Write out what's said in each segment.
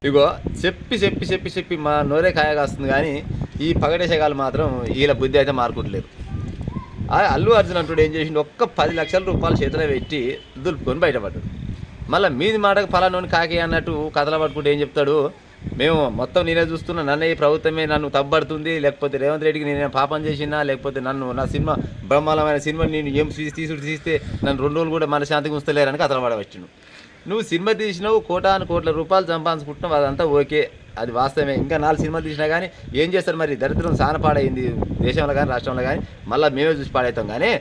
ఇగో చెప్పి చెప్పి చెప్పి చెప్పి మా నోరే కాయ కాస్తుంది కానీ ఈ పగడేసేగాలు మాత్రం వీళ్ళ బుద్ధి అయితే మారుకుంటలేదు. అల్లు అర్జున్ అంటుడు ఏం చేసిండు, ఒక్క 10 లక్షల రూపాయలు చేతిలో పెట్టి దులుపుకొని బయటపడ్డాడు. మళ్ళీ మీది మాటకు ఫలానోని కాకి అన్నట్టు కథల పట్టుకుంటే ఏం చెప్తాడు, మేము మొత్తం నేనే చూస్తున్నా, నన్ను ఈ ప్రభుత్వమే నన్ను తప్పబడుతుంది, లేకపోతే రేవంత్ రెడ్డికి నేనే పాపం చేసినా, లేకపోతే నన్ను నా సినిమా బ్రహ్మాండమైన సినిమా నేను ఏం తీస్తే నన్ను 2 రోజులు కూడా మనశాంతిగా ఉంచలేరని కథలు పడవచ్చును. నువ్వు సినిమా తీసినావు, కోట్ల రూపాయలు సంపాదించుకుంటున్నావు, అదంతా ఓకే, అది వాస్తవమే. ఇంకా 4 సినిమాలు తీసినా కానీ ఏం చేస్తారు మరి, దరిద్రం సాన పాడైంది దేశంలో కానీ రాష్ట్రంలో కానీ, మళ్ళీ మేమే చూసి పాడవుతాం. కానీ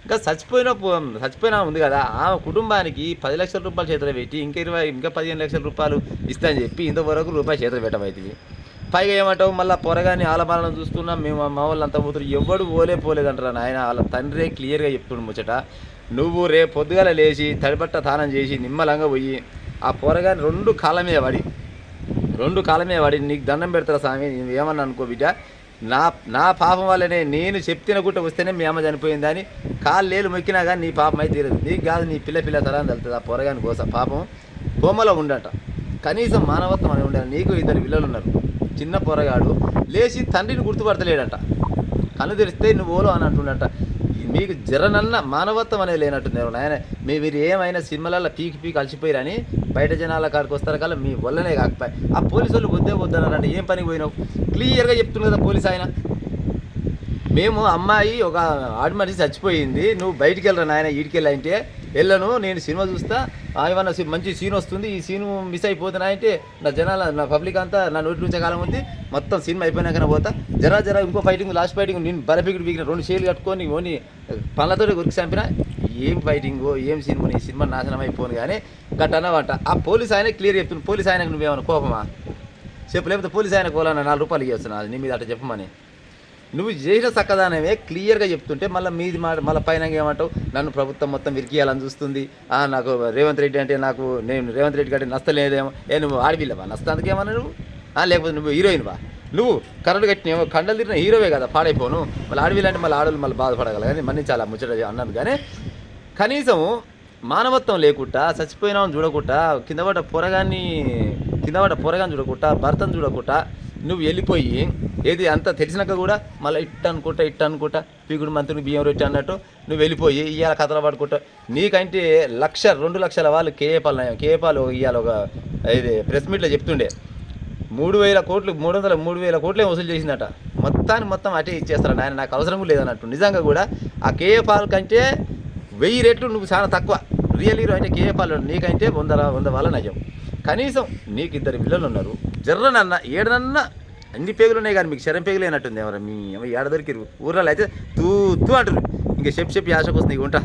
ఇంకా చచ్చిపోయినా ఉంది కదా, ఆ కుటుంబానికి 10 లక్షల రూపాయలు చేతులు పెట్టి ఇంకా 15 లక్షల రూపాయలు ఇస్తా అని చెప్పి ఇంతవరకు రూపాయి చేతులు పెట్టమవుతుంది. పైగా ఏమంటావు, మళ్ళీ పొరగాని ఆలమాలను చూస్తున్నాం మేము, మా వాళ్ళు అంతా పోతున్నారు, ఎవడు పోలేదంటారా నాయన. వాళ్ళ తండ్రే క్లియర్గా చెప్తుండు ముచ్చట. నువ్వు రేపు పొద్దుగాల లేచి తడిబట్ట తానం చేసి నిమ్మలంగా పోయి ఆ పొరగాని 2 కాళ్ళ మీద పడి నీకు దండం పెడతారా స్వామి, ఏమన్నా అనుకో బిడ్డ, నా పాపం వల్లనే నేను చెప్తిన గుట్ట వస్తేనే మీ అమ్మ చనిపోయిందని కాళ్ళు మొక్కినా కానీ నీ పాపం అయితే తీరదు. నీకు కాదు, నీ పిల్ల తరాన్ని వెళ్తుంది ఆ పొరగాని కోసం. పాపం కోమలో ఉండట, కనీసం మానవత్వం అని ఉండాలి. నీకు 2 పిల్లలు ఉన్నారు, చిన్న పొరగాడు లేచి తండ్రిని గుర్తుపడతలేడంట, కన్ను తెరిస్తే నువ్వు ఓలో అని అంటుండట. మీకు జరనన్న మానవత్వం అనేది లేనట్టుంది. ఆయన మీరు ఏమైనా సినిమాలలో పీకి అలసిపోయారని బయట జనాల కాడికి వస్తారు కదా, మీ వల్లనే కాకపోయి ఆ పోలీసు వాళ్ళు వద్దన్నారంటే ఏం పనికి పోయినావు, క్లియర్గా చెప్తుంది కదా పోలీసు ఆయన. మేము అమ్మాయి ఒక ఆడమనిషి చచ్చిపోయింది, నువ్వు బయటికి వెళ్ళరా నాయన, ఈడికెళ్ళి అంటే వెళ్ళను, నేను సినిమా చూస్తా, ఏమన్నా మంచి సీన్ వస్తుంది, ఈ సీను మిస్ అయిపోతున్నా అంటే నా పబ్లిక్ అంతా నా నోటి నుంచే కాలం ఉంది, మొత్తం సినిమా అయిపోయినాకనే పోతా, జరా ఇంకో ఫైటింగ్, లాస్ట్ ఫైటింగ్ నేను బలపికుడు పీకిన 2 చేతులు కట్టుకొని ఓని పళ్ళతో గురికి చంపినా, ఏం ఫైటింగో ఏం సినిమా, నీ సినిమా నాశనం అయిపోను కానీ గట్టనవంట. ఆ పోలీస్ ఆయన క్లియర్ చెప్తుంది. పోలీస్ ఆయనకు నువ్వేమన్నా కోపమా చెప్పు, లేకపోతే పోలీస్ ఆయన కోవాలన్నా 4 రూపాయలు ఇవ్వచ్చున్నా నీ మీద అట్లా చెప్పమని. నువ్వు చేసిన చక్కదానమే క్లియర్గా చెప్తుంటే మళ్ళీ మళ్ళీ పైన ఏమంటావు, నన్ను ప్రభుత్వం మొత్తం విరికియాలని చూస్తుంది, నాకు రేవంత్ రెడ్డి అంటే నేను రేవంత్ రెడ్డి కంటే నష్టలేదేమో, నువ్వు ఆడపిల్లవా నష్టానికేమన్నా నువ్వు, లేకపోతే నువ్వు హీరోయిన్వా, నువ్వు కరెంట్ కట్టినేమో కండలు తిరిగిన హీరోవే కదా పాడైపోను, మళ్ళీ ఆడపిల్ల అంటే మళ్ళీ ఆడవాళ్ళు మళ్ళీ బాధపడగల కానీ మన్నించాలి ఆ ముచ్చట అన్నది. కానీ కనీసం మానవత్వం లేకుండా చచ్చిపోయినామని చూడకుండా కింద పడ్డ పొరగాన్ని చూడకుండా భర్తను చూడకుండా నువ్వు వెళ్ళిపోయి ఏది అంతా తెలిసినాక కూడా మళ్ళీ ఇట్ట అనుకుంటా పీకుడు మంత్రికి బియ్యం రొట్టి అన్నట్టు నువ్వు వెళ్ళిపోయి ఇవాళ కథలు పడుకుంటా. నీకంటే 1-2 లక్షల వాళ్ళు కేఏపాలు ఇవాళ ఒక ఇది ప్రెస్ మీట్లో చెప్తుండే 3,000 కోట్లు 3,000 కోట్లే వసూలు చేసిందట. మొత్తం అటే ఇచ్చేస్తారు నాయన, నాకు అవసరం లేదన్నట్టు. నిజంగా కూడా ఆ కేఏపాల్ కంటే 1000 రెట్లు నువ్వు చాలా తక్కువ. రియల్ హీరో అంటే కేఏపాల్, నీకంటే 100 వాళ్ళ నయం. కనీసం నీకు 2 పిల్లలు ఉన్నారు, జర్రనన్నా ఏడనన్నా అన్ని పేగులు ఉన్నాయి కానీ మీకు శరం పేగులు అయినట్టుంది. ఎవరు మీ ఏడ దొరికిరు ఊర్లలో అయితే తూ అంటారు. ఇంకా చెప్పి ఆశకు వస్తుంది. ఉంటా.